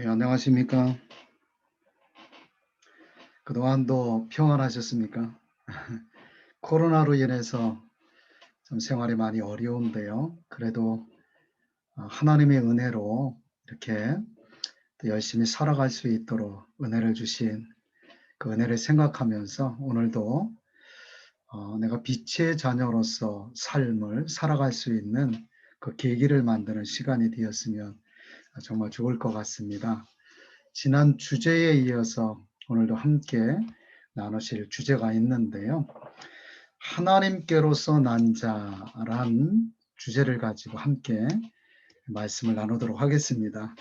네, 안녕하십니까? 그동안도 평안하셨습니까? 코로나로 인해서 좀 생활이 많이 어려운데요. 그래도 하나님의 은혜로 이렇게 또 열심히 살아갈 수 있도록 은혜를 주신 그 은혜를 생각하면서 오늘도 내가 빛의 자녀로서 삶을 살아갈 수 있는 그 계기를 만드는 시간이 되었으면 정말 좋을 것 같습니다. 지난 주제에 이어서 오늘도 함께 나누실 주제가 있는데요. 하나님께로서 난 자란 주제를 가지고 함께 말씀을 나누도록 하겠습니다.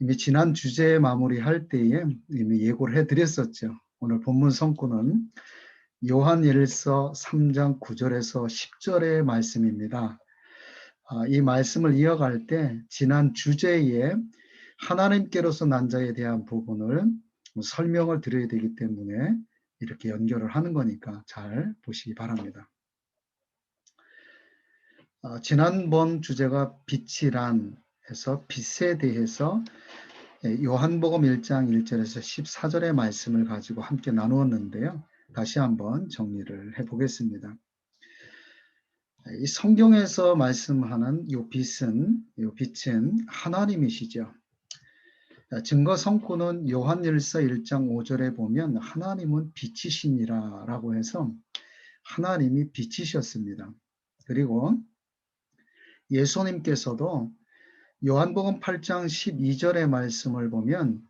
이미 지난 주제 마무리할 때에 이미 예고를 해드렸었죠. 오늘 본문 성구는 요한일서 3장 9절에서 10절의 말씀입니다. 이 말씀을 이어갈 때 지난 주제에 하나님께로서 난 자에 대한 부분을 설명을 드려야 되기 때문에 이렇게 연결을 하는 거니까 잘 보시기 바랍니다. 지난번 주제가 빛이란 해서 빛에 대해서 요한복음 1장 1절에서 14절의 말씀을 가지고 함께 나누었는데요. 다시 한번 정리를 해보겠습니다. 이 성경에서 말씀하는 요 빛은 하나님이시죠. 증거 성구는 요한일서 1장 5절에 보면 하나님은 빛이시니라 라고 해서 하나님이 빛이셨습니다. 그리고 예수님께서도 요한복음 8장 12절의 말씀을 보면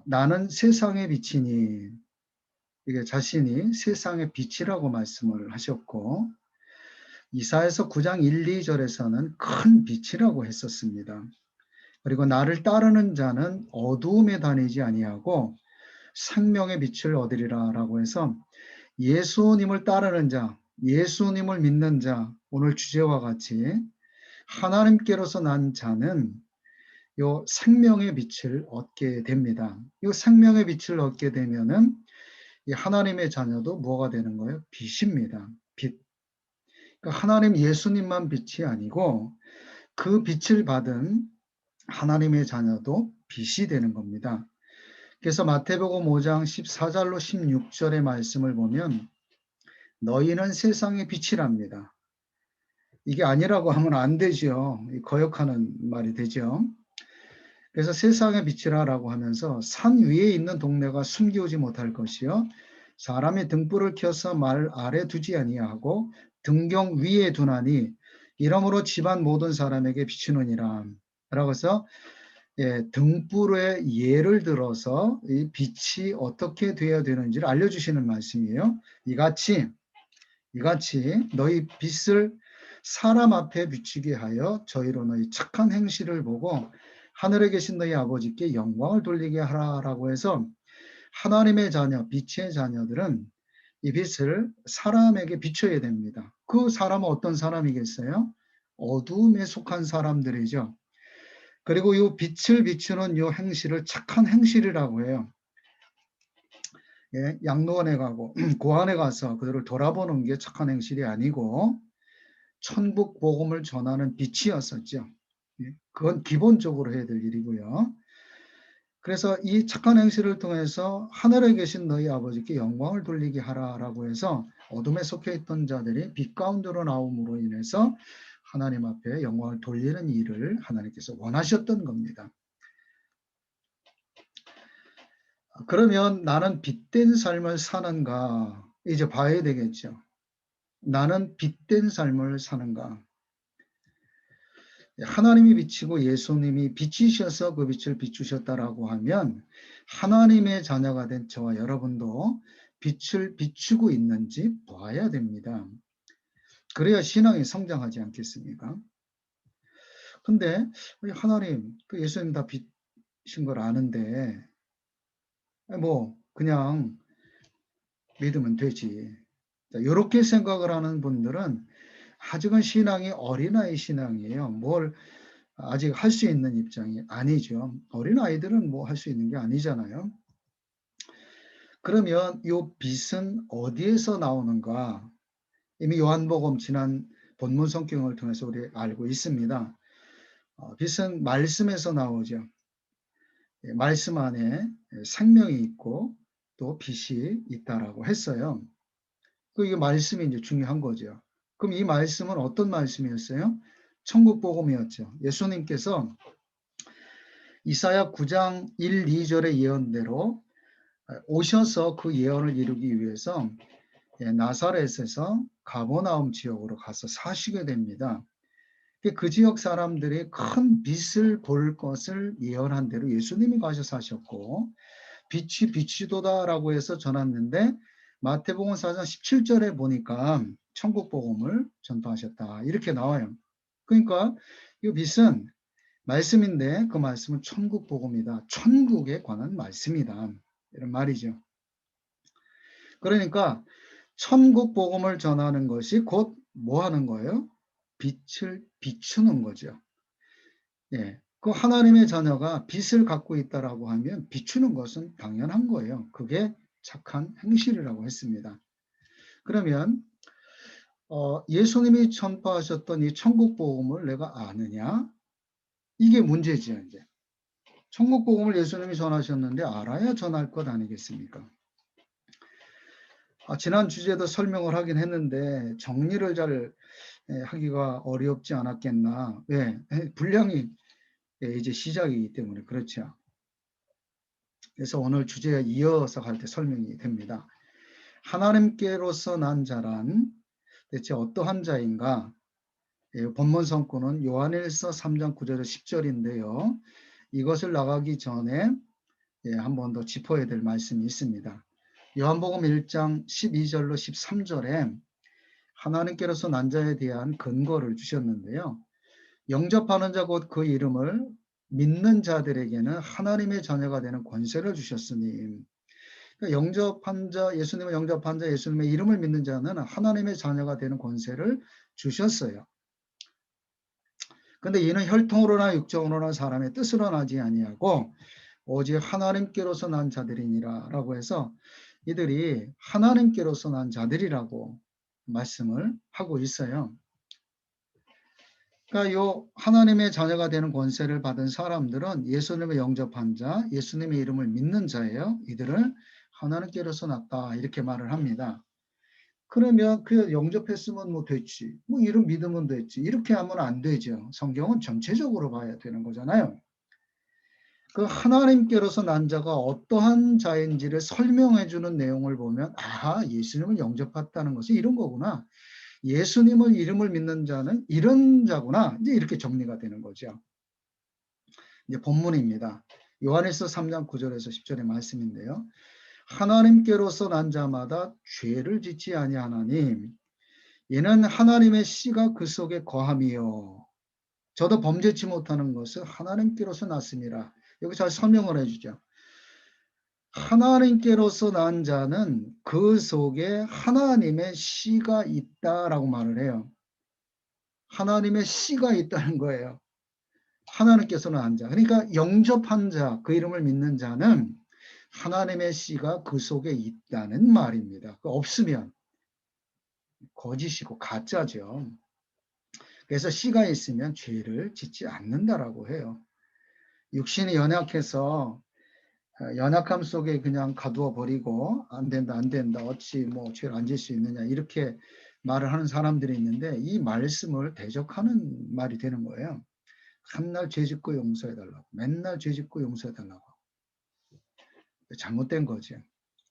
나는 세상의 빛이니, 이게 자신이 세상의 빛이라고 말씀을 하셨고, 이사야서 9장 1, 2절에서는 큰 빛이라고 했었습니다. 그리고 나를 따르는 자는 어두움에 다니지 아니하고 생명의 빛을 얻으리라 라고 해서 예수님을 따르는 자, 예수님을 믿는 자, 오늘 주제와 같이 하나님께로서 난 자는 요 생명의 빛을 얻게 됩니다. 이 생명의 빛을 얻게 되면은 이 하나님의 자녀도 뭐가 되는 거예요? 빛입니다. 빛. 그러니까 하나님 예수님만 빛이 아니고 그 빛을 받은 하나님의 자녀도 빛이 되는 겁니다. 그래서 마태복음 5장 14절로 16절의 말씀을 보면 너희는 세상의 빛이랍니다. 이게 아니라고 하면 안 되죠. 거역하는 말이 되죠. 그래서 세상의 빛이라고 하면서 산 위에 있는 동네가 숨기우지 못할 것이요 사람이 등불을 켜서 말 아래 두지 아니하고 등경 위에 두나니 이러므로 집안 모든 사람에게 비추느니라. 라고 해서 등불의 예를 들어서 이 빛이 어떻게 되어야 되는지를 알려주시는 말씀이에요. 이같이 너희 빛을 사람 앞에 비추게 하여 저희로 너희 착한 행실을 보고 하늘에 계신 너희 아버지께 영광을 돌리게 하라라고 해서 하나님의 자녀, 빛의 자녀들은 이 빛을 사람에게 비춰야 됩니다. 그 사람은 어떤 사람이겠어요? 어두움에 속한 사람들이죠. 그리고 이 빛을 비추는 이 행실을 착한 행실이라고 해요. 양로원에 가고 고안에 가서 그들을 돌아보는 게 착한 행실이 아니고 천국 복음을 전하는 빛이었었죠. 그건 기본적으로 해야 될 일이고요. 그래서 이 착한 행실을 통해서 하늘에 계신 너희 아버지께 영광을 돌리게 하라라고 해서 어둠에 속해 있던 자들이 빛 가운데로 나옴으로 인해서 하나님 앞에 영광을 돌리는 일을 하나님께서 원하셨던 겁니다. 그러면 나는 빛된 삶을 사는가? 이제 봐야 되겠죠. 나는 빛된 삶을 사는가? 하나님이 비치고 예수님이 빛이셔서 그 빛을 비추셨다라고 하면 하나님의 자녀가 된 저와 여러분도 빛을 비추고 있는지 봐야 됩니다. 그래야 신앙이 성장하지 않겠습니까? 근데 하나님, 그 예수님 다 빛인 걸 아는데 뭐 그냥 믿으면 되지. 이렇게 생각을 하는 분들은 아직은 신앙이 어린아이 신앙이에요. 뭘 아직 할 수 있는 입장이 아니죠. 어린아이들은 뭐 할 수 있는 게 아니잖아요. 그러면 이 빛은 어디에서 나오는가? 이미 요한복음 지난 본문 성경을 통해서 우리 알고 있습니다. 빛은 말씀에서 나오죠. 말씀 안에 생명이 있고 또 빛이 있다라고 했어요. 이게 말씀이 이제 중요한 거죠. 그럼 이 말씀은 어떤 말씀이었어요? 천국 복음이었죠. 예수님께서 이사야 9장 1, 2절의 예언대로 오셔서 그 예언을 이루기 위해서 나사렛에서 가버나움 지역으로 가서 사시게 됩니다. 그 지역 사람들이 큰 빛을 볼 것을 예언한 대로 예수님이 가셔 사셨고, 빛이 빛이도다라고 해서 전했는데 마태복음 4장 17절에 보니까 천국 복음을 전파하셨다 이렇게 나와요. 그러니까 이 빛은 말씀인데 그 말씀은 천국 복음이다. 천국에 관한 말씀이다. 이런 말이죠. 그러니까 천국 복음을 전하는 것이 곧 뭐 하는 거예요? 빛을 비추는 거죠. 그 하나님의 자녀가 빛을 갖고 있다라고 하면 비추는 것은 당연한 거예요. 그게 착한 행실이라고 했습니다. 그러면 예수님이 전파하셨던 이 천국 복음을 내가 아느냐? 이게 문제죠, 이제. 천국 복음을 예수님이 전하셨는데 알아야 전할 것 아니겠습니까? 지난 주제도 설명을 하긴 했는데 정리를 잘 하기가 어렵지 않았겠나. 왜? 분량이 이제 시작이기 때문에 그렇죠. 그래서 오늘 주제에 이어서 갈 때 설명이 됩니다. 하나님께로서 난 자란 대체 어떠한 자인가? 본문 성구는 요한일서 3장 9절에서 10절인데요. 이것을 나가기 전에 한 번 더 짚어야 될 말씀이 있습니다. 요한복음 1장 12절로 13절에 하나님께로서 난 자에 대한 근거를 주셨는데요. 영접하는 자 곧 그 이름을 믿는 자들에게는 하나님의 자녀가 되는 권세를 주셨으니, 그러니까 영접한 자, 예수님을 영접한 자, 예수님의 이름을 믿는 자는 하나님의 자녀가 되는 권세를 주셨어요. 근데 이는 혈통으로나 육정으로나 사람의 뜻으로 나지 아니하고 오직 하나님께로서 난 자들이니라 라고 해서 이들이 하나님께로서 난 자들이라고 말씀을 하고 있어요. 그러니까 요 하나님의 자녀가 되는 권세를 받은 사람들은 예수님을 영접한 자, 예수님의 이름을 믿는 자예요. 이들을 하나님께로서 났다 이렇게 말을 합니다. 그러면 그 영접했으면 뭐 됐지. 뭐 이름 믿으면 됐지. 이렇게 하면 안 되죠. 성경은 전체적으로 봐야 되는 거잖아요. 그 하나님께로서 난 자가 어떠한 자인지를 설명해 주는 내용을 보면 예수님을 영접했다는 것이 이런 거구나. 예수님을 이름을 믿는 자는 이런 자구나. 이제 이렇게 정리가 되는 거죠. 이제 본문입니다. 요한일서 3장 9절에서 10절의 말씀인데요. 하나님께로서 난 자마다 죄를 짓지 아니하나니 이는 하나님의 씨가 그 속에 거함이요. 저도 범죄치 못하는 것을 하나님께로서 났습니다. 여기 잘 설명을 해주죠. 하나님께로서 난 자는 그 속에 하나님의 씨가 있다라고 말을 해요. 하나님의 씨가 있다는 거예요. 하나님께서 난 자. 그러니까 영접한 자, 그 이름을 믿는 자는 하나님의 씨가 그 속에 있다는 말입니다. 없으면 거짓이고 가짜죠. 그래서 씨가 있으면 죄를 짓지 않는다라고 해요. 육신이 연약해서 연약함 속에 그냥 가두어 버리고 안 된다 어찌 뭐 죄를 안 질 수 있느냐 이렇게 말을 하는 사람들이 있는데 이 말씀을 대적하는 말이 되는 거예요. 한날 죄 짓고 용서해 달라고, 맨날 죄 짓고 용서해 달라고. 잘못된 거죠.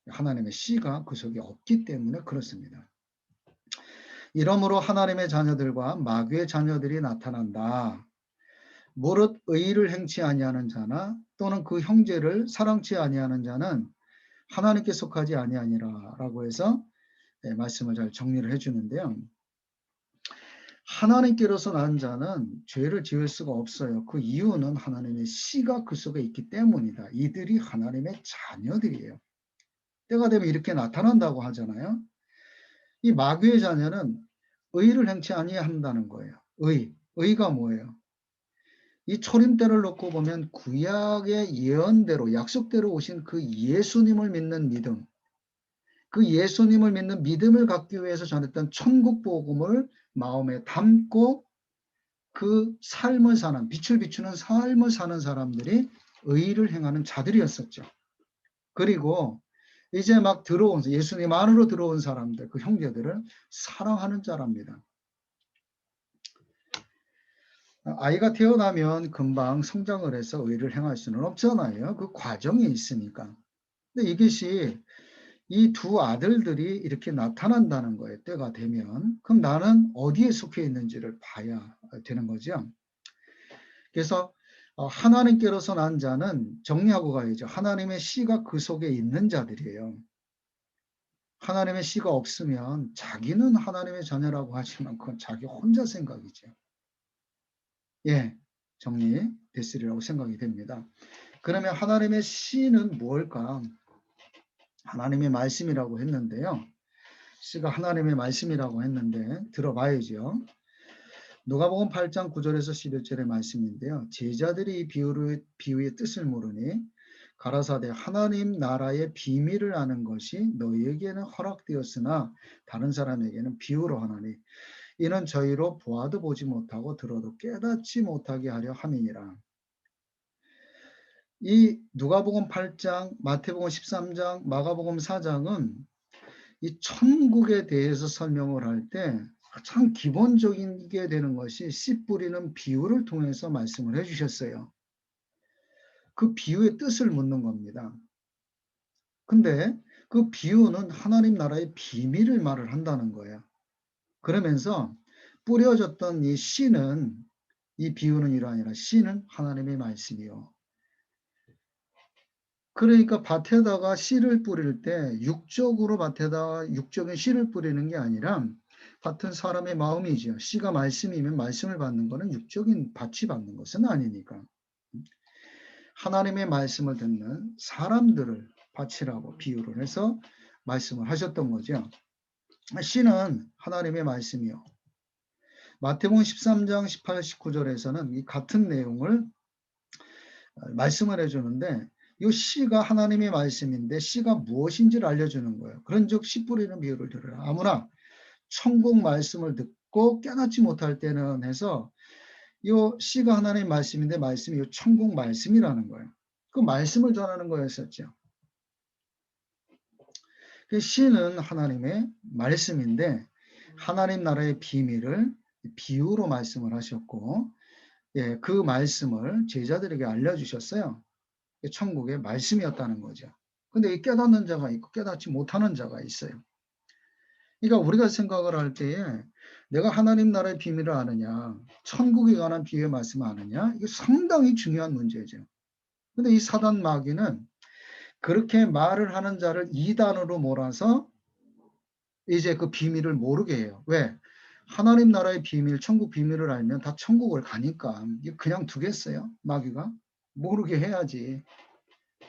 하나님의 씨가 그 속에 없기 때문에 그렇습니다. 이러므로 하나님의 자녀들과 마귀의 자녀들이 나타난다. 무릇 의를 행치 아니하는 자나 또는 그 형제를 사랑치 아니하는 자는 하나님께 속하지 아니하니라 라고 해서 말씀을 잘 정리를 해주는데요. 하나님께로서 난 자는 죄를 지을 수가 없어요. 그 이유는 하나님의 씨가 그 속에 있기 때문이다. 이들이 하나님의 자녀들이에요. 때가 되면 이렇게 나타난다고 하잖아요. 이 마귀의 자녀는 의를 행치 아니한다는 거예요. 의가 뭐예요? 이 초림때를 놓고 보면 구약의 예언대로 약속대로 오신 그 예수님을 믿는 믿음, 그 예수님을 믿는 믿음을 갖기 위해서 전했던 천국 복음을 마음에 담고 그 삶을 사는, 빛을 비추는 삶을 사는 사람들이 의의를 행하는 자들이었었죠. 그리고 이제 막 들어온 예수님 안으로 들어온 사람들, 그 형제들을 사랑하는 자랍니다. 아이가 태어나면 금방 성장을 해서 의를 행할 수는 없잖아요. 그 과정이 있으니까. 근데 이것이 이 두 아들들이 이렇게 나타난다는 거예요. 때가 되면. 그럼 나는 어디에 속해 있는지를 봐야 되는 거죠. 그래서 하나님께로서 난 자는 정리하고 가야죠. 하나님의 씨가 그 속에 있는 자들이에요. 하나님의 씨가 없으면 자기는 하나님의 자녀라고 하지만 그건 자기 혼자 생각이죠. 예, 정리됐으리라고 생각이 됩니다. 그러면 하나님의 씨는 무엇일까? 하나님의 말씀이라고 했는데요. 씨가 하나님의 말씀이라고 했는데 들어봐야죠. 누가복음 8장 9절에서 11절의 말씀인데요. 제자들이 이 비유의 뜻을 모르니 가라사대 하나님 나라의 비밀을 아는 것이 너희에게는 허락되었으나 다른 사람에게는 비유로 하나니 이는 저희로 보아도 보지 못하고 들어도 깨닫지 못하게 하려 함이니라. 이 누가복음 8장, 마태복음 13장, 마가복음 4장은 이 천국에 대해서 설명을 할 때 참 기본적인 게 되는 것이 씨 뿌리는 비유를 통해서 말씀을 해주셨어요. 그 비유의 뜻을 묻는 겁니다. 근데 그 비유는 하나님 나라의 비밀을 말을 한다는 거예요. 그러면서 뿌려졌던 이 씨는 이 비유는 이러하니라 씨는 하나님의 말씀이요. 그러니까 밭에다가 씨를 뿌릴 때 육적으로 밭에다가 육적인 씨를 뿌리는 게 아니라 밭은 사람의 마음이죠. 씨가 말씀이면 말씀을 받는 것은 육적인 밭이 받는 것은 아니니까. 하나님의 말씀을 듣는 사람들을 밭이라고 비유를 해서 말씀을 하셨던 거죠. 씨는 하나님의 말씀이요. 마태복음 13장 18, 19절에서는 이 같은 내용을 말씀을 해주는데 이 씨가 하나님의 말씀인데 씨가 무엇인지를 알려주는 거예요. 그런즉 씨 뿌리는 비유를 들으라. 아무나 천국 말씀을 듣고 깨닫지 못할 때는 해서 이 씨가 하나님의 말씀인데 말씀이 이 천국 말씀이라는 거예요. 그 말씀을 전하는 거였었죠. 그 씨는 하나님의 말씀인데 하나님 나라의 비밀을 비유로 말씀을 하셨고 예, 그 말씀을 제자들에게 알려주셨어요. 천국의 말씀이었다는 거죠. 근데 이 깨닫는 자가 있고 깨닫지 못하는 자가 있어요. 그러니까 우리가 생각을 할 때에 내가 하나님 나라의 비밀을 아느냐, 천국에 관한 비유의 말씀을 아느냐, 이게 상당히 중요한 문제죠. 근데 이 사단 마귀는 그렇게 말을 하는 자를 이단으로 몰아서 이제 그 비밀을 모르게 해요. 왜? 하나님 나라의 비밀, 천국 비밀을 알면 다 천국을 가니까 그냥 두겠어요? 마귀가? 모르게 해야지.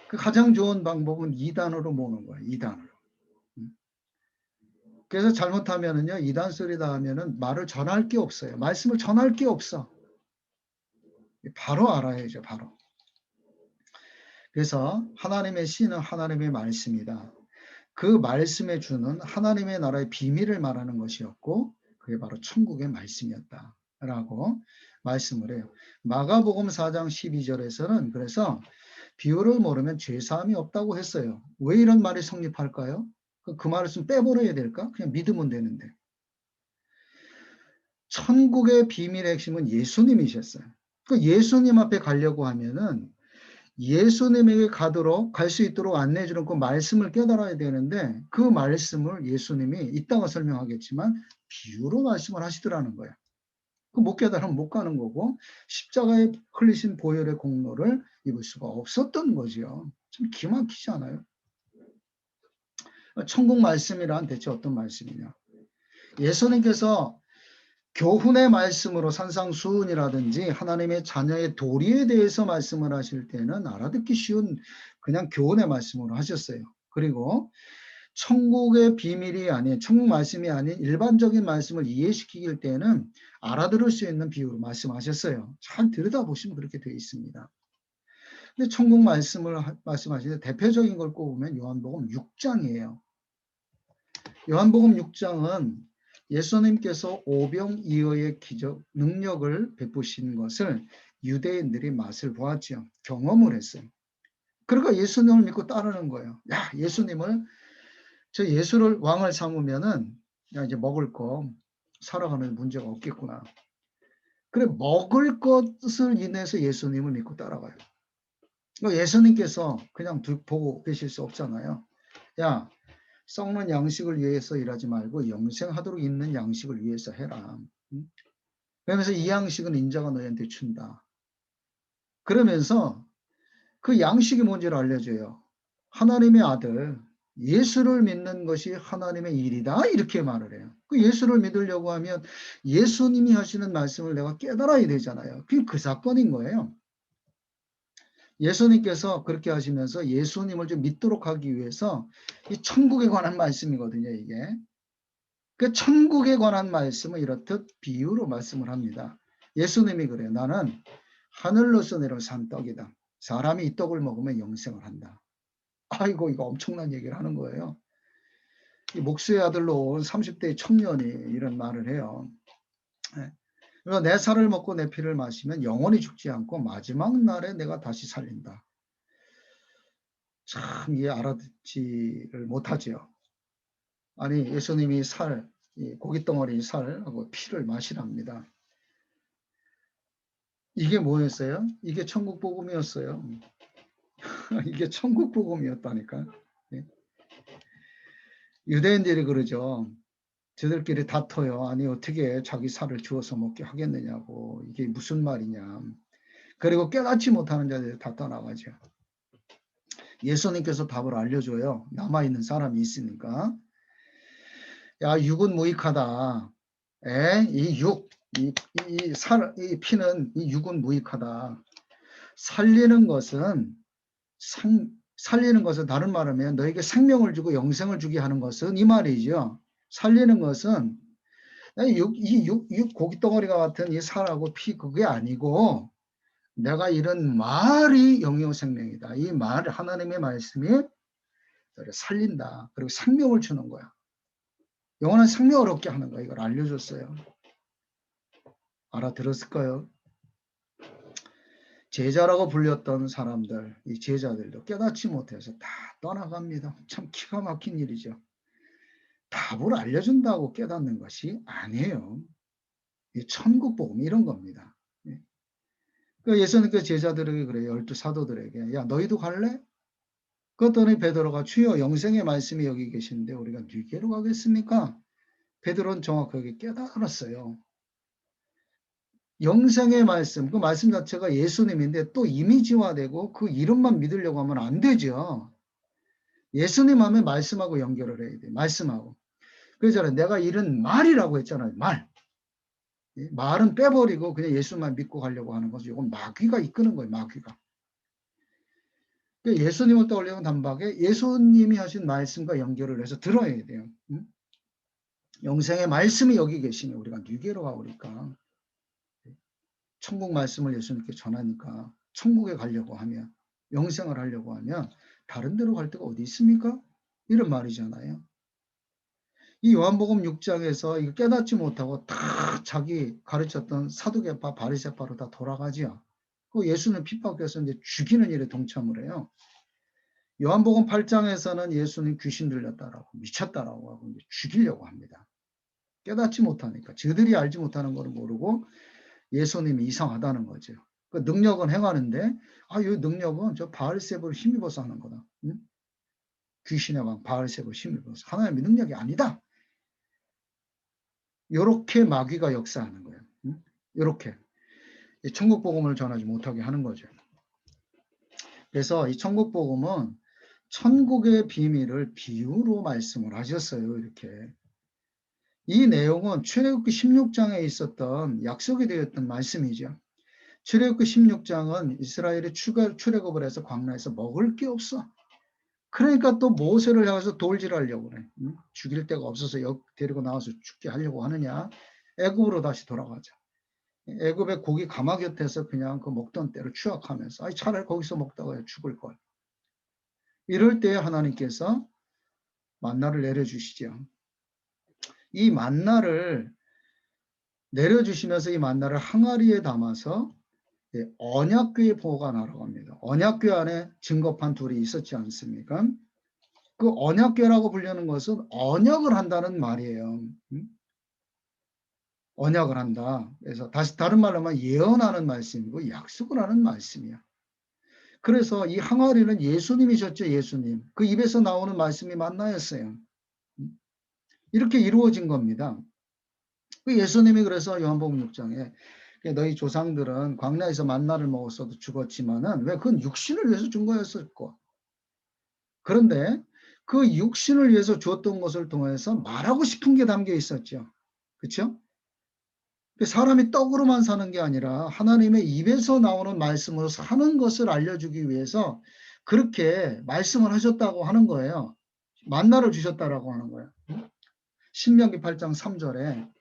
그 가장 좋은 방법은 이단으로 모는 거예요. 이단으로. 그래서 잘못하면은요, 이단 소리다 하면은 말을 전할 게 없어요. 말씀을 전할 게 없어. 바로 알아야죠, 바로. 그래서 하나님의 씨는 하나님의 말씀이다. 그 말씀에 주는 하나님의 나라의 비밀을 말하는 것이었고, 그게 바로 천국의 말씀이었다라고 말씀을 해요. 마가복음 4장 12절에서는 그래서 비유를 모르면 죄사함이 없다고 했어요. 왜 이런 말이 성립할까요? 그 말을 좀 빼버려야 될까? 그냥 믿으면 되는데. 천국의 비밀의 핵심은 예수님이셨어요. 그 예수님 앞에 가려고 하면은 예수님에게 갈 수 있도록 안내해 주는 그 말씀을 깨달아야 되는데 그 말씀을 예수님이 이따가 설명하겠지만 비유로 말씀을 하시더라는 거예요. 그 못 깨달으면 못 가는 거고 십자가에 흘리신 보혈의 공로를 입을 수가 없었던 거죠. 좀 기막히지 않아요? 천국 말씀이란 대체 어떤 말씀이냐? 예수님께서 교훈의 말씀으로 산상수훈이라든지 하나님의 자녀의 도리에 대해서 말씀을 하실 때는 알아듣기 쉬운 그냥 교훈의 말씀으로 하셨어요. 그리고 천국의 비밀이 아닌 천국 말씀이 아닌 일반적인 말씀을 이해시킬 때는 알아들을 수 있는 비유로 말씀하셨어요. 잘 들여다보시면 그렇게 되어 있습니다. 근데 천국 말씀을 말씀하시는데 대표적인 걸 꼽으면 요한복음 6장이에요. 요한복음 6장은 예수님께서 오병이어의 기적 능력을 베푸신 것을 유대인들이 맛을 보았죠. 경험을 했어요. 그러니까 예수님을 믿고 따르는 거예요. 야, 예수님을, 저 예수를 왕을 삼으면은 야, 이제 먹을 거 살아가는 문제가 없겠구나. 그래, 먹을 것을 인해서 예수님을 믿고 따라가요. 예수님께서 그냥 보고 계실 수 없잖아요. 야, 썩는 양식을 위해서 일하지 말고 영생하도록 있는 양식을 위해서 해라. 그러면서 이 양식은 인자가 너희한테 준다. 그러면서 그 양식이 뭔지를 알려줘요. 하나님의 아들 예수를 믿는 것이 하나님의 일이다, 이렇게 말을 해요. 그 예수를 믿으려고 하면 예수님이 하시는 말씀을 내가 깨달아야 되잖아요. 그게 그 사건인 거예요. 예수님께서 그렇게 하시면서 예수님을 좀 믿도록 하기 위해서 이 천국에 관한 말씀이거든요, 이게. 그 천국에 관한 말씀을 이렇듯 비유로 말씀을 합니다. 예수님이 그래요. 나는 하늘로서 내려온 산 떡이다. 사람이 이 떡을 먹으면 영생을 한다. 아이고, 이거 엄청난 얘기를 하는 거예요. 이 목수의 아들로 온 30대의 청년이 이런 말을 해요. 그래서 내 살을 먹고 내 피를 마시면 영원히 죽지 않고 마지막 날에 내가 다시 살린다. 참 이해 알아듣지를 못하죠. 아니, 예수님이 이 고깃덩어리 살하고 피를 마시랍니다. 이게 뭐였어요? 이게 천국 복음이었어요. 이게 천국 복음이었다니까. 유대인들이 그러죠. 저들끼리 다퉈요. 아니, 어떻게 자기 살을 주워서 먹게 하겠느냐고. 이게 무슨 말이냐. 그리고 깨닫지 못하는 자들이 다 떠나가죠. 예수님께서 답을 알려줘요. 남아있는 사람이 있으니까. 야, 육은 무익하다. 이 피는, 이 육은 무익하다. 살리는 것은 다른 말하면 너에게 생명을 주고 영생을 주게 하는 것은 이 말이죠. 살리는 것은 육 고깃덩어리가 같은 이 살하고 피, 그게 아니고 내가 이런 말이 영영 생명이다. 이 말, 하나님의 말씀이 너를 살린다. 그리고 생명을 주는 거야. 영원한 생명을 얻게 하는 거야. 이걸 알려줬어요. 알아들었을까요? 제자라고 불렸던 사람들, 이 제자들도 깨닫지 못해서 다 떠나갑니다. 참 기가 막힌 일이죠. 답을 알려준다고 깨닫는 것이 아니에요. 천국 복음 이런 겁니다. 예수님께서 제자들에게 그래요. 12 사도들에게. 야, 너희도 갈래? 그랬더니 베드로가 주여 영생의 말씀이 여기 계신데 우리가 누구로 가겠습니까? 베드로는 정확하게 깨달았어요. 영생의 말씀, 그 말씀 자체가 예수님인데 또 이미지화되고 그 이름만 믿으려고 하면 안 되죠. 예수님 하면 말씀하고 연결을 해야 돼요. 말씀하고. 그래서 내가 이런 말이라고 했잖아요. 말. 말은 빼버리고 그냥 예수만 믿고 가려고 하는 거죠. 이건 마귀가 이끄는 거예요. 마귀가. 예수님을 떠올리는 단박에 예수님이 하신 말씀과 연결을 해서 들어야 돼요. 영생의 말씀이 여기 계시면 우리가 누구로 가오리까? 천국 말씀을 예수님께 전하니까 천국에 가려고 하면, 영생을 하려고 하면 다른 데로 갈 데가 어디 있습니까? 이런 말이잖아요. 이 요한복음 6장에서 이거 깨닫지 못하고 다 자기 가르쳤던 사두개파, 바리새파로 다 돌아가지요. 그 예수는 핍박해서 이제 죽이는 일에 동참을 해요. 요한복음 8장에서는 예수는 귀신 들렸다라고, 미쳤다라고 하고 이제 죽이려고 합니다. 깨닫지 못하니까. 저들이 알지 못하는 걸 모르고 예수님이 이상하다는 거죠. 그 능력은 행하는데, 이 능력은 저 바알세불을 힘입어서 하는 거다. 응? 귀신의 왕 바알세불을 힘입어서. 하나님의 능력이 아니다. 요렇게 마귀가 역사하는 거예요. 응? 요렇게. 천국 복음을 전하지 못하게 하는 거죠. 그래서 이 천국 복음은 천국의 비밀을 비유로 말씀을 하셨어요. 이렇게. 이 내용은 출애굽기 16장에 있었던 약속이 되었던 말씀이죠. 출애굽기 16장은 이스라엘이 출애굽을 해서 광야에서 먹을 게 없어. 그러니까 또 모세를 향해서 돌질하려고 그래. 죽일 데가 없어서 데리고 나와서 죽게 하려고 하느냐. 애굽으로 다시 돌아가자. 애굽의 고기 가마 곁에서 그냥 그 먹던 때를 추억하면서 차라리 거기서 먹다가 죽을 걸. 이럴 때 하나님께서 만나를 내려주시죠. 이 만나를 내려주시면서 이 만나를 항아리에 담아서 예, 언약궤의 보호가 날아갑니다. 언약궤 안에 증거판 둘이 있었지 않습니까? 그 언약궤라고 불리는 것은 언약을 한다는 말이에요. 언약을 한다. 그래서 다른 말로 하면 예언하는 말씀이고 약속을 하는 말씀이야. 그래서 이 항아리는 예수님이셨죠. 예수님. 그 입에서 나오는 말씀이 만나였어요. 이렇게 이루어진 겁니다. 그 예수님이 그래서 요한복음 6장에 너희 조상들은 광야에서 만나를 먹었어도 죽었지만은 왜 그건 육신을 위해서 준 거였었고, 그런데 그 육신을 위해서 주었던 것을 통해서 말하고 싶은 게 담겨 있었죠. 그렇죠? 사람이 떡으로만 사는 게 아니라 하나님의 입에서 나오는 말씀으로 사는 것을 알려주기 위해서 그렇게 말씀을 하셨다고 하는 거예요. 만나를 주셨다라고 하는 거예요. 신명기 8장 3절에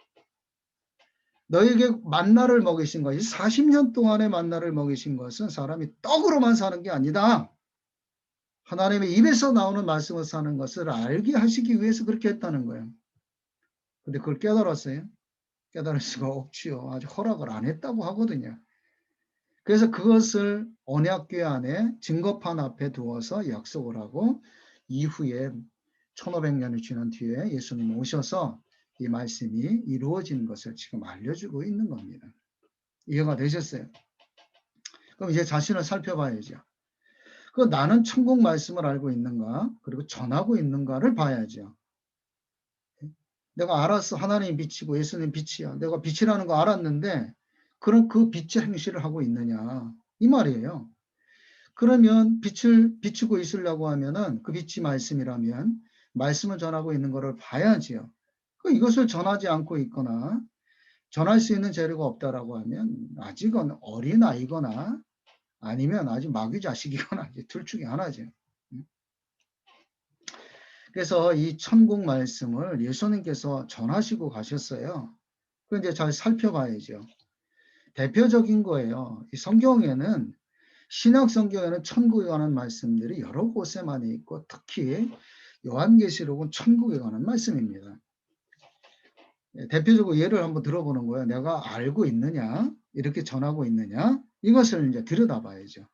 너에게 만나를 먹이신 것이 40년 동안의 만나를 먹이신 것은 사람이 떡으로만 사는 게 아니다. 하나님의 입에서 나오는 말씀을 사는 것을 알게 하시기 위해서 그렇게 했다는 거예요. 근데 그걸 깨달았어요? 깨달을 수가 없지요. 아직 허락을 안 했다고 하거든요. 그래서 그것을 언약궤 안에 증거판 앞에 두어서 약속을 하고 이후에 1500년이 지난 뒤에 예수님 오셔서 이 말씀이 이루어진 것을 지금 알려주고 있는 겁니다. 이해가 되셨어요? 그럼 이제 자신을 살펴봐야죠. 그 나는 천국 말씀을 알고 있는가, 그리고 전하고 있는가를 봐야죠. 내가 알았어. 하나님 빛이고 예수님 빛이야. 내가 빛이라는 거 알았는데 그런 그 빛의 행실을 하고 있느냐 이 말이에요. 그러면 빛을 비추고 있으려고 하면은 그 빛이 말씀이라면 말씀을 전하고 있는 것을 봐야지요. 이것을 전하지 않고 있거나 전할 수 있는 재료가 없다라고 하면 아직은 어린 아이거나 아니면 아직 마귀 자식이거나 둘 중에 하나죠. 그래서 이 천국 말씀을 예수님께서 전하시고 가셨어요. 그 이제 잘 살펴봐야죠. 대표적인 거예요. 이 성경에는 신약 성경에는 천국에 관한 말씀들이 여러 곳에 많이 있고 특히 요한계시록은 천국에 관한 말씀입니다. 대표적으로 예를 한번 들어보는 거예요. 내가 알고 있느냐? 이렇게 전하고 있느냐? 이것을 이제 들여다봐야죠.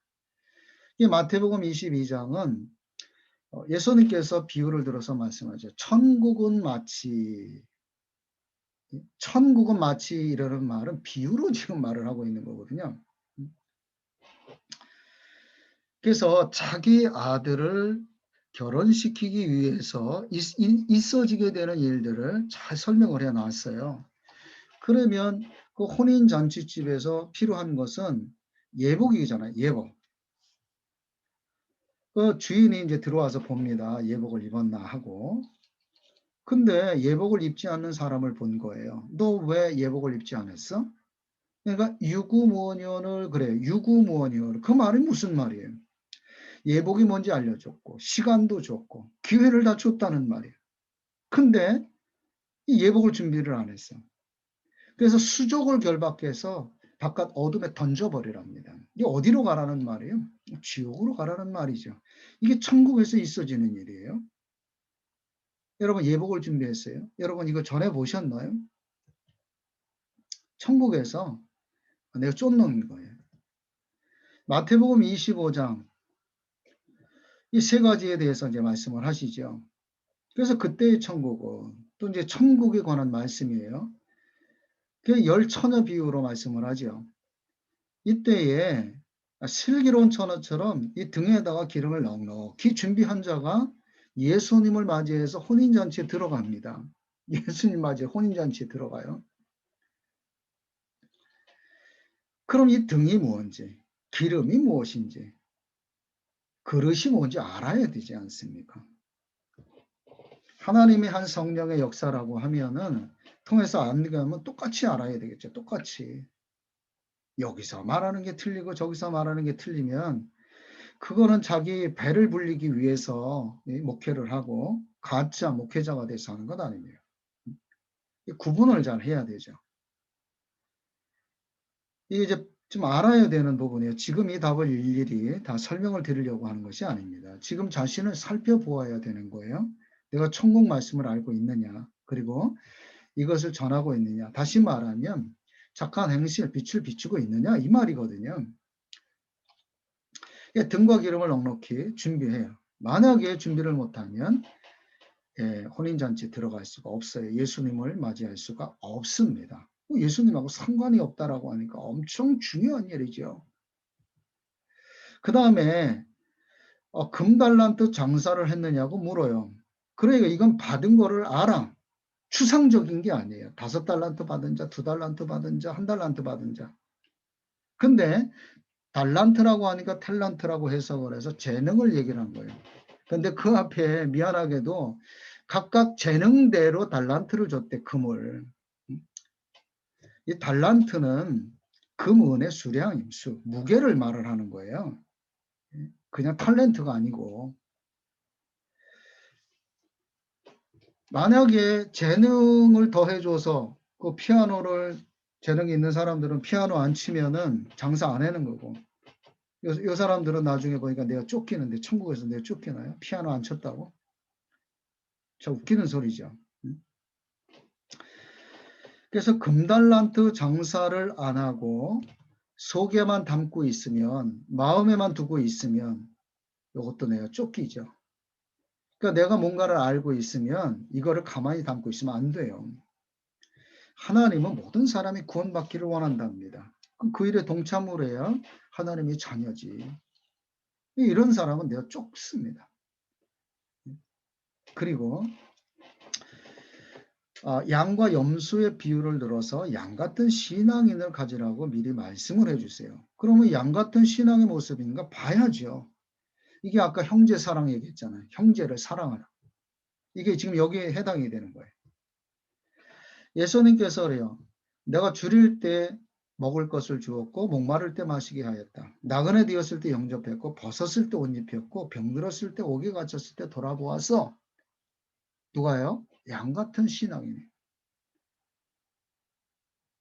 이 마태복음 22장은 예수님께서 비유를 들어서 말씀하죠. 천국은 마치 이라는 말은 비유로 지금 말을 하고 있는 거거든요. 그래서 자기 아들을 결혼시키기 위해서 있어지게 되는 일들을 잘 설명을 해 놨어요. 그러면 그 혼인잔치집에서 필요한 것은 예복이잖아요. 예복. 그 주인이 이제 들어와서 봅니다. 예복을 입었나 하고. 근데 예복을 입지 않는 사람을 본 거예요. 너 왜 예복을 입지 않았어? 그러니까 유구무원을 그래요. 유구무원이요. 그 말이 무슨 말이에요? 예복이 뭔지 알려줬고 시간도 줬고 기회를 다 줬다는 말이에요. 근데 이 예복을 준비를 안 했어. 그래서 수족을 결박해서 바깥 어둠에 던져버리랍니다. 이게 어디로 가라는 말이에요? 지옥으로 가라는 말이죠. 이게 천국에서 있어지는 일이에요. 여러분 예복을 준비했어요? 여러분 이거 전해 보셨나요? 천국에서 내가 쫓는 거예요. 마태복음 25장 이 세 가지에 대해서 이제 말씀을 하시죠. 그래서 그때의 천국은 또 이제 천국에 관한 말씀이에요. 그 열처녀 비유로 말씀을 하죠. 이때에 슬기로운 처녀처럼 이 등에다가 기름을 넉넉히 준비한 자가 예수님을 맞이해서 혼인잔치에 들어갑니다. 예수님 맞이해 혼인잔치에 들어가요. 그럼 이 등이 무엇인지, 기름이 무엇인지, 그릇이 뭔지 알아야 되지 않습니까? 하나님의 한 성령의 역사라고 하면은 통해서 안 가면 똑같이 알아야 되겠죠. 똑같이. 여기서 말하는 게 틀리고 저기서 말하는 게 틀리면 그거는 자기 배를 불리기 위해서 목회를 하고 가짜 목회자가 돼서 하는 것 아닙니다. 구분을 잘 해야 되죠. 이게 이제 좀 알아야 되는 부분이에요. 지금 이 답을 일일이 다 설명을 드리려고 하는 것이 아닙니다. 지금 자신을 살펴보아야 되는 거예요. 내가 천국 말씀을 알고 있느냐, 그리고 이것을 전하고 있느냐. 다시 말하면 착한 행실, 빛을 비추고 있느냐 이 말이거든요. 등과 기름을 넉넉히 준비해요. 만약에 준비를 못하면 혼인잔치 들어갈 수가 없어요. 예수님을 맞이할 수가 없습니다. 예수님하고 상관이 없다라고 하니까 엄청 중요한 일이죠. 그 다음에 금달란트 장사를 했느냐고 물어요. 그러니까 이건 받은 거를 알아. 추상적인 게 아니에요. 5달란트 받은 자, 2달란트 받은 자, 1달란트 받은 자. 근데 달란트라고 하니까 탤런트라고 해석을 해서 재능을 얘기를 한 거예요. 근데 그 앞에 미안하게도 각각 재능대로 달란트를 줬대, 금을. 이 달란트는 금은의 수량, 무게를 말을 하는 거예요. 그냥 탤런트가 아니고. 만약에 재능을 더해줘서 그 피아노를 재능이 있는 사람들은 피아노 안 치면은 장사 안 하는 거고 요 사람들은 나중에 보니까 내가 쫓기는데 천국에서 내가 쫓기나요? 피아노 안 쳤다고? 저 웃기는 소리죠. 그래서 금달란트 장사를 안 하고 속에만 담고 있으면 마음에만 두고 있으면 이것도 내가 쫓기죠. 그러니까 내가 뭔가를 알고 있으면 이거를 가만히 담고 있으면 안 돼요. 하나님은 모든 사람이 구원받기를 원한답니다. 그 일에 동참을 해야 하나님의 자녀지. 이런 사람은 내가 쫓습니다. 그리고 양과 염소의 비유를 들어서 양 같은 신앙인을 가지라고 미리 말씀을 해주세요. 그러면 양 같은 신앙의 모습인가 봐야죠. 이게 아까 형제 사랑 얘기했잖아요. 형제를 사랑하라. 이게 지금 여기에 해당이 되는 거예요. 예수님께서 그래요. 내가 줄일 때 먹을 것을 주었고 목마를 때 마시게 하였다. 나그네 되었을 때 영접했고 벗었을 때 옷 입혔고 병들었을 때 옥에 갇혔을 때 돌아보아서 누가요? 양 같은 신앙이네.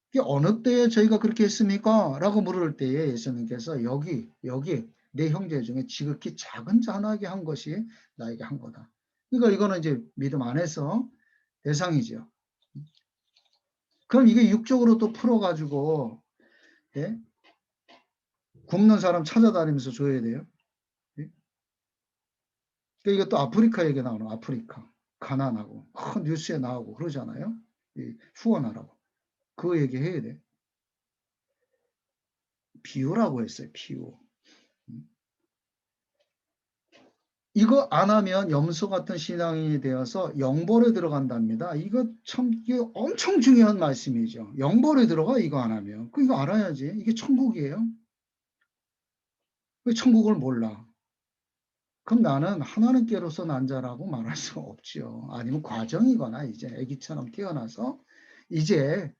이게 어느 때에 저희가 그렇게 했습니까? 라고 물을 때에 예수님께서 여기 내 형제 중에 지극히 작은 자 하나에게 한 것이 나에게 한 거다. 그러니까 이거는 이제 믿음 안에서 대상이죠. 그럼 이게 육적으로 또 풀어가지고 예? 굶는 사람 찾아다니면서 줘야 돼요. 예? 그러니까 이것도 아프리카 얘기 나오는 아프리카 가난하고 뉴스에 나오고 그러잖아요. 후원하라고 그 얘기 해야 돼. 비유라고 했어요. 비유. 이거 안 하면 염소 같은 신앙인이 되어서 영벌에 들어간답니다. 이거 참 이게 엄청 중요한 말씀이죠. 영벌에 들어가 이거 안 하면. 이거 알아야지. 이게 천국이에요. 왜 천국을 몰라? 그럼 나는 하나님께로서 난 자라고 말할 수가 없죠. 아니면 과정이거나 이제 아기처럼 태어나서 이제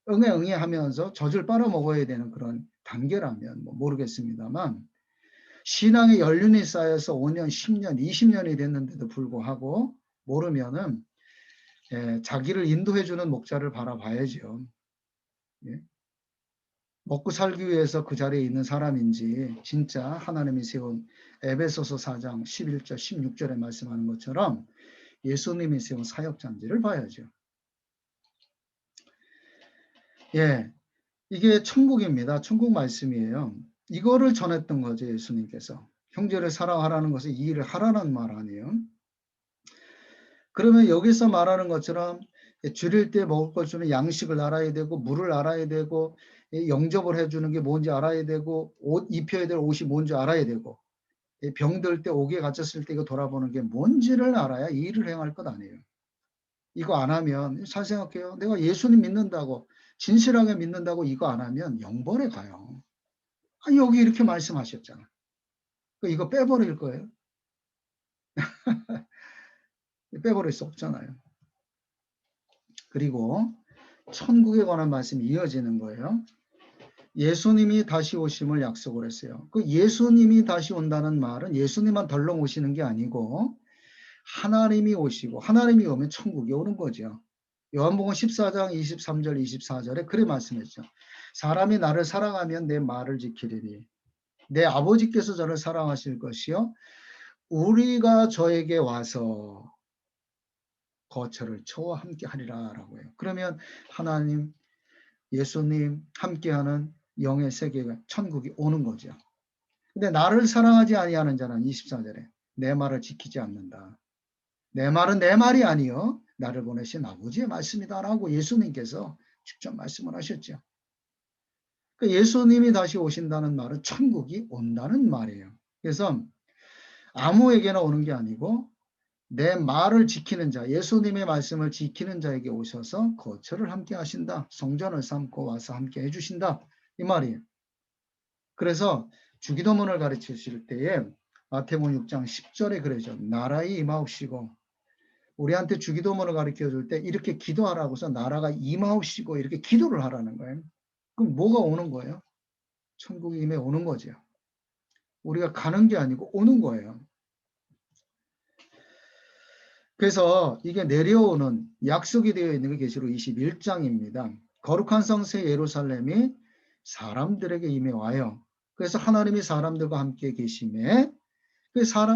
응애 하면서 젖을 빨아먹어야 되는 그런 단계라면 뭐 모르겠습니다만 신앙의 연륜이 쌓여서 5년, 10년, 20년이 됐는데도 불구하고 모르면은 자기를 인도해주는 목자를 바라봐야죠. 예? 먹고 살기 위해서 그 자리에 있는 사람인지 진짜 하나님이 세운 에베소서 4장 11절, 16절에 말씀하는 것처럼 예수님이 세운 사역자인지를 봐야죠. 예, 이게 천국입니다. 천국 말씀이에요. 이거를 전했던 거죠, 예수님께서. 형제를 사랑하라는 것은 이 일을 하라는 말 아니에요. 그러면 여기서 말하는 것처럼 줄일 때 먹을 것 주는 양식을 알아야 되고 물을 알아야 되고 영접을 해주는 게 뭔지 알아야 되고 옷 입혀야 될 옷이 뭔지 알아야 되고 병들 때 옥에 갇혔을 때 이거 돌아보는 게 뭔지를 알아야 이 일을 행할 것 아니에요. 이거 안 하면 잘 생각해요. 내가 예수님 믿는다고 진실하게 믿는다고 이거 안 하면 영벌에 가요. 여기 이렇게 말씀하셨잖아. 이거 빼버릴 거예요. 빼버릴 수 없잖아요. 그리고 천국에 관한 말씀이 이어지는 거예요. 예수님이 다시 오심을 약속을 했어요. 그 예수님이 다시 온다는 말은 예수님만 덜렁 오시는 게 아니고 하나님이 오시고 하나님이 오면 천국이 오는 거죠. 요한복음 14장 23절 24절에 그래 말씀했죠. 사람이 나를 사랑하면 내 말을 지키리니 내 아버지께서 저를 사랑하실 것이요 우리가 저에게 와서 거처를 저와 함께 하리라 라고 해요. 그러면 하나님 예수님 함께하는 영의 세계가 천국이 오는 거죠. 근데 나를 사랑하지 아니하는 자는 24절에 내 말을 지키지 않는다. 내 말은 내 말이 아니요 나를 보내신 아버지의 말씀이다라고 예수님께서 직접 말씀을 하셨죠. 그러니까 예수님이 다시 오신다는 말은 천국이 온다는 말이에요. 그래서 아무에게나 오는 게 아니고 내 말을 지키는 자, 예수님의 말씀을 지키는 자에게 오셔서 거처를 함께 하신다. 성전을 삼고 와서 함께 해주신다. 이 말이에요. 그래서 주기도문을 가르치실 때에 마태복음 6장 10절에 그러죠. 나라의 임하옵시고 우리한테 주기도문을 가르쳐 줄 때 이렇게 기도하라고서 나라가 임하옵시고 이렇게 기도를 하라는 거예요. 그럼 뭐가 오는 거예요? 천국이 임해 오는 거죠. 우리가 가는 게 아니고 오는 거예요. 그래서 이게 내려오는 약속이 되어 있는 게 계시록 21장입니다. 거룩한 성새 예루살렘이 사람들에게 임해 와요. 그래서 하나님이 사람들과 함께 계심에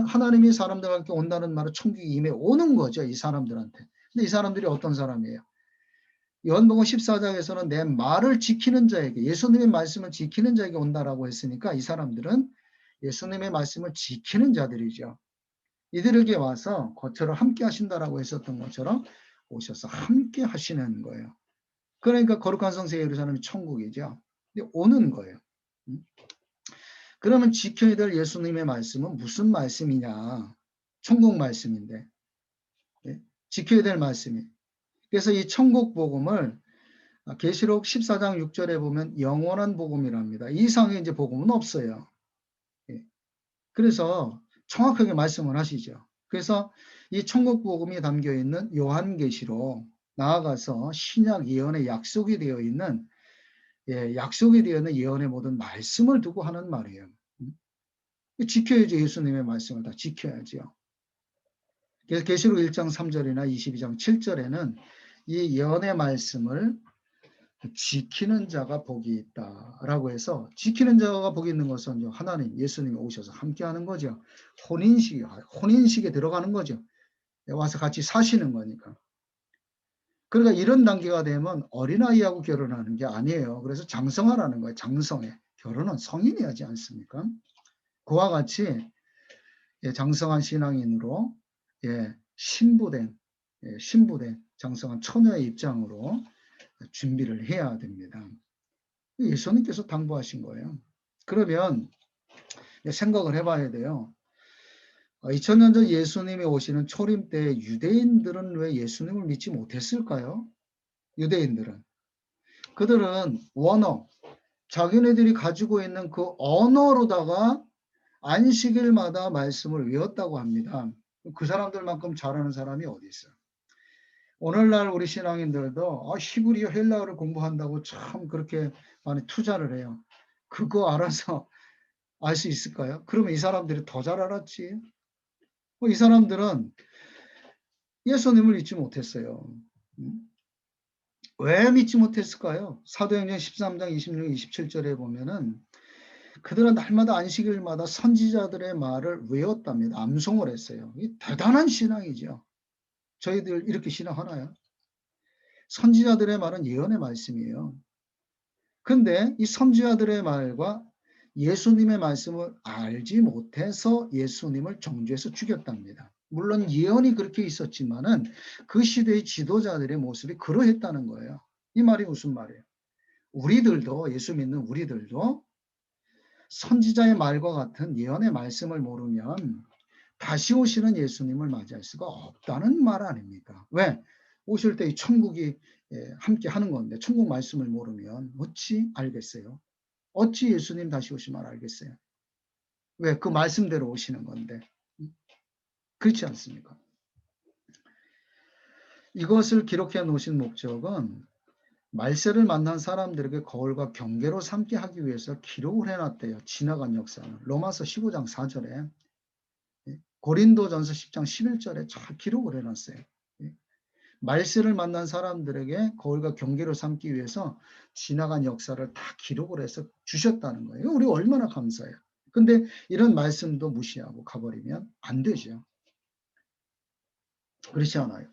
하나님이 사람들과 함께 온다는 말은 천국이 임해 오는 거죠. 이 사람들한테. 근데 이 사람들이 어떤 사람이에요? 요한복음 14장에서는 내 말을 지키는 자에게 예수님의 말씀을 지키는 자에게 온다라고 했으니까 이 사람들은 예수님의 말씀을 지키는 자들이죠. 이들에게 와서 거처를 함께 하신다라고 했었던 것처럼 오셔서 함께 하시는 거예요. 그러니까 거룩한 성세 예루살렘이 천국이죠. 근데 오는 거예요. 그러면 지켜야 될 예수님의 말씀은 무슨 말씀이냐? 천국 말씀인데. 지켜야 될 말씀이. 그래서 이 천국 복음을 계시록 14장 6절에 보면 영원한 복음이랍니다. 이 이상의 이제 복음은 없어요. 그래서 정확하게 말씀을 하시죠. 그래서 이 천국 복음이 담겨 있는 요한계시록 나아가서 신약 예언의 약속이 되어 있는 약속이 되어 있는 예언의 모든 말씀을 두고 하는 말이에요. 지켜야죠. 예수님의 말씀을 다 지켜야죠. 그래서 계시록 1장 3절이나 22장 7절에는 이 예언의 말씀을 지키는 자가 복이 있다라고 해서 지키는 자가 복이 있는 것은 하나님, 예수님이 오셔서 함께하는 거죠. 혼인식에 들어가는 거죠. 와서 같이 사시는 거니까. 그러니까 이런 단계가 되면 어린아이하고 결혼하는 게 아니에요. 그래서 장성하라는 거예요. 장성해. 결혼은 성인이 하지 않습니까? 그와 같이 장성한 신앙인으로 신부된 장성한 처녀의 입장으로 준비를 해야 됩니다. 예수님께서 당부하신 거예요. 그러면 생각을 해봐야 돼요. 2000년 전 예수님이 오시는 초림 때 유대인들은 왜 예수님을 믿지 못했을까요? 유대인들은. 그들은 원어, 자기네들이 가지고 있는 그 언어로다가 안식일마다 말씀을 외웠다고 합니다. 그 사람들만큼 잘하는 사람이 어디 있어요? 오늘날 우리 신앙인들도 히브리어 헬라어를 공부한다고 참 그렇게 많이 투자를 해요. 그거 알아서 알 수 있을까요? 그러면 이 사람들이 더 잘 알았지. 이 사람들은 예수님을 믿지 못했어요. 왜 믿지 못했을까요? 사도행전 13장 26, 27절에 보면은 그들은 날마다 안식일마다 선지자들의 말을 외웠답니다. 암송을 했어요. 이 대단한 신앙이죠. 저희들 이렇게 신앙하나요? 선지자들의 말은 예언의 말씀이에요. 근데 이 선지자들의 말과 예수님의 말씀을 알지 못해서 예수님을 정죄해서 죽였답니다. 물론 예언이 그렇게 있었지만은 그 시대의 지도자들의 모습이 그러했다는 거예요. 이 말이 무슨 말이에요? 우리들도 예수 믿는 우리들도 선지자의 말과 같은 예언의 말씀을 모르면 다시 오시는 예수님을 맞이할 수가 없다는 말 아닙니까? 왜? 오실 때 이 천국이 함께 하는 건데 천국 말씀을 모르면 어찌 알겠어요? 어찌 예수님 다시 오시면 알겠어요? 왜? 그 말씀대로 오시는 건데. 그렇지 않습니까? 이것을 기록해 놓으신 목적은 말세를 만난 사람들에게 거울과 경계로 삼게 하기 위해서 기록을 해놨대요. 지나간 역사를. 로마서 15장 4절에 고린도전서 10장 11절에 잘 기록을 해놨어요. 말세를 만난 사람들에게 거울과 경계로 삼기 위해서 지나간 역사를 다 기록을 해서 주셨다는 거예요. 우리 얼마나 감사해요. 근데 이런 말씀도 무시하고 가버리면 안 되죠. 그렇지 않아요.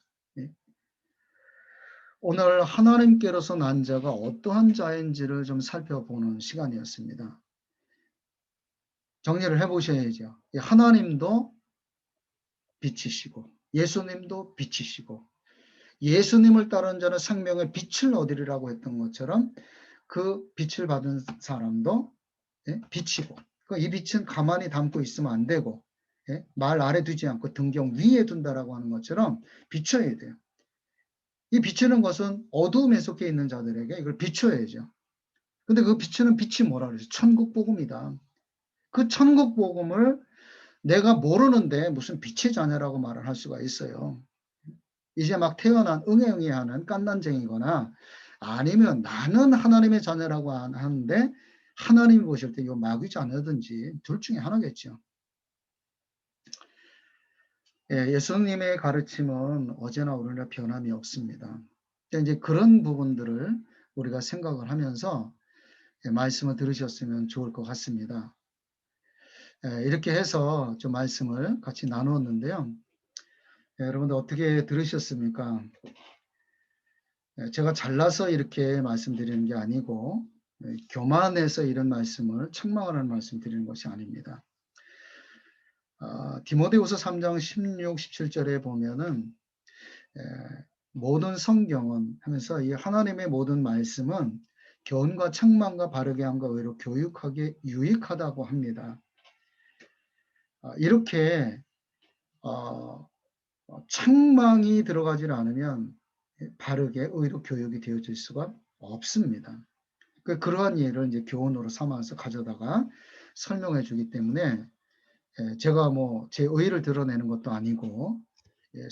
오늘 하나님께로서 난 자가 어떠한 자인지를 좀 살펴보는 시간이었습니다. 정리를 해보셔야죠. 하나님도 빛이시고 예수님도 빛이시고 예수님을 따르는 자는 생명의 빛을 얻으리라고 했던 것처럼 그 빛을 받은 사람도 빛이고 이 빛은 가만히 담고 있으면 안 되고 말 아래 두지 않고 등경 위에 둔다라고 하는 것처럼 비춰야 돼요. 이 비추는 것은 어두움에 속해 있는 자들에게 이걸 비춰야죠. 근데 그 비추는 빛이 뭐라 그러죠? 천국 복음이다. 그 천국 복음을 내가 모르는데 무슨 빛의 자녀라고 말을 할 수가 있어요. 이제 막 태어난 응애응애하는 깐난쟁이거나 아니면 나는 하나님의 자녀라고 하는데 하나님이 보실 때 이거 마귀 자녀든지 둘 중에 하나겠죠. 예수님의 가르침은 어제나 오늘나 변함이 없습니다. 이제 그런 부분들을 우리가 생각을 하면서 말씀을 들으셨으면 좋을 것 같습니다. 이렇게 해서 좀 말씀을 같이 나누었는데요. 여러분들 어떻게 들으셨습니까? 제가 잘나서 이렇게 말씀드리는 게 아니고 교만해서 이런 말씀을 책망을 하는 말씀 드리는 것이 아닙니다. 디모데후서 3장 16, 17절에 보면은 모든 성경은 하면서 이 하나님의 모든 말씀은 교훈과 책망과 바르게 함과 의로 교육하기에 유익하다고 합니다. 이렇게 책망이 들어가지 않으면 바르게 의로 교육이 되어질 수가 없습니다. 그러한 예를 이제 교훈으로 삼아서 가져다가 설명해 주기 때문에 제가 뭐 제 의의를 드러내는 것도 아니고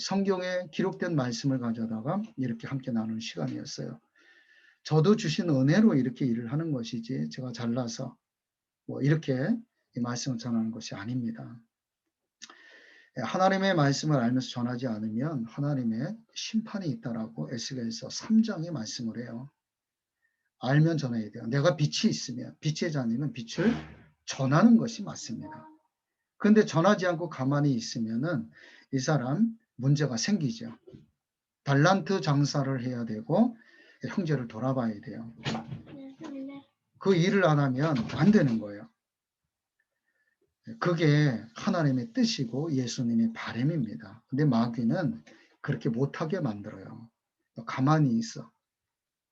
성경에 기록된 말씀을 가져다가 이렇게 함께 나누는 시간이었어요. 저도 주신 은혜로 이렇게 일을 하는 것이지 제가 잘나서 뭐 이렇게 이 말씀을 전하는 것이 아닙니다. 하나님의 말씀을 알면서 전하지 않으면 하나님의 심판이 있다라고 에스겔서 3장에 말씀을 해요. 알면 전해야 돼요. 내가 빛이 있으면 빛의 자녀는 빛을 전하는 것이 맞습니다. 그런데 전하지 않고 가만히 있으면은 이 사람 문제가 생기죠. 달란트 장사를 해야 되고 형제를 돌아봐야 돼요. 그 일을 안 하면 안 되는 거예요. 그게 하나님의 뜻이고 예수님의 바람입니다. 근데 마귀는 그렇게 못하게 만들어요. 가만히 있어.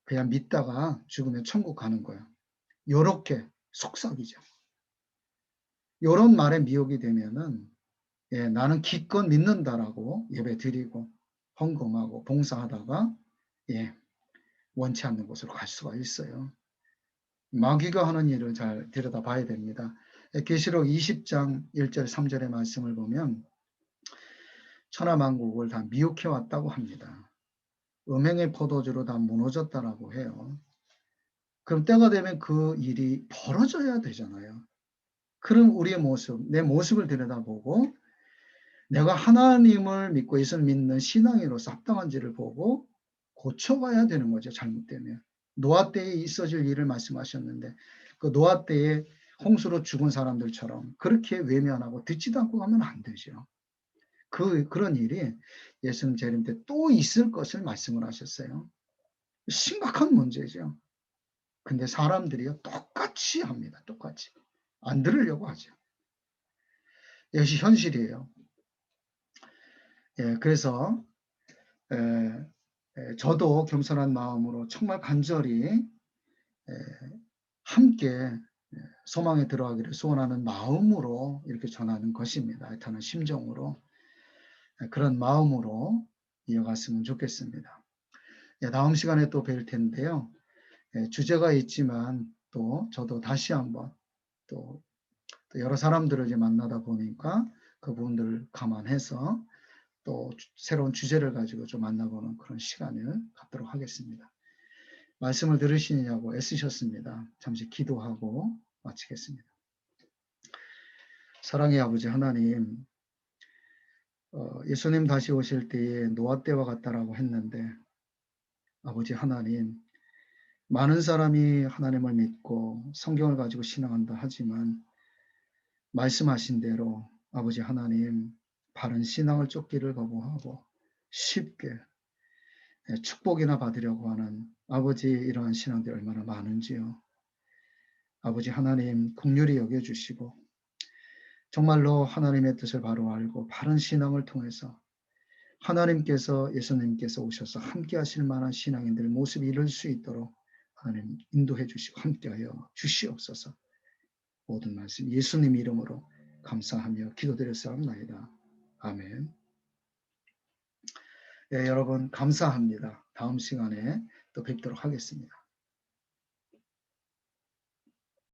그냥 믿다가 죽으면 천국 가는 거예요. 요렇게 속삭이죠. 요런 말에 미혹이 되면은 나는 기껏 믿는다라고 예배 드리고 헌금하고 봉사하다가 원치 않는 곳으로 갈 수가 있어요. 마귀가 하는 일을 잘 들여다봐야 됩니다. 계시록 20장 1절 3절의 말씀을 보면 천하만국을 다 미혹해 왔다고 합니다. 음행의 포도주로 다 무너졌다라고 해요. 그럼 때가 되면 그 일이 벌어져야 되잖아요. 그럼 우리의 모습, 내 모습을 들여다보고 내가 하나님을 믿고 예수를 믿는 신앙인으로서 합당한지를 보고 고쳐가야 되는 거죠. 잘못되면. 노아 때에 있어질 일을 말씀하셨는데 그 노아 때에 홍수로 죽은 사람들처럼 그렇게 외면하고 듣지도 않고 가면 안 되죠. 그런 일이 예수님 재림 때 또 있을 것을 말씀을 하셨어요. 심각한 문제죠. 근데 사람들이요 똑같이 합니다. 똑같이. 안 들으려고 하죠. 이것이 현실이에요. 그래서 저도 겸손한 마음으로 정말 간절히 함께 소망에 들어가기를 소원하는 마음으로 이렇게 전하는 것입니다. 애타는 심정으로 그런 마음으로 이어갔으면 좋겠습니다. 다음 시간에 또 뵐 텐데요. 주제가 있지만 또 저도 다시 한번 또 여러 사람들을 이제 만나다 보니까 그분들을 감안해서 또 새로운 주제를 가지고 좀 만나보는 그런 시간을 갖도록 하겠습니다. 말씀을 들으시느냐고 애쓰셨습니다. 잠시 기도하고 마치겠습니다. 사랑의 아버지 하나님, 예수님 다시 오실 때에 노아 때와 같다라고 했는데 아버지 하나님, 많은 사람이 하나님을 믿고 성경을 가지고 신앙한다 하지만 말씀하신 대로 아버지 하나님 바른 신앙을 쫓기를 거부하고 쉽게 축복이나 받으려고 하는 아버지 이러한 신앙들이 얼마나 많은지요. 아버지 하나님 긍휼히 여겨주시고 정말로 하나님의 뜻을 바로 알고 바른 신앙을 통해서 하나님께서 예수님께서 오셔서 함께 하실 만한 신앙인들의 모습이 이룰 수 있도록 하나님 인도해 주시고 함께하여 주시옵소서. 모든 말씀 예수님 이름으로 감사하며 기도드렸사옵나이다. 아멘. 예, 여러분 감사합니다. 다음 시간에 또 뵙도록 하겠습니다.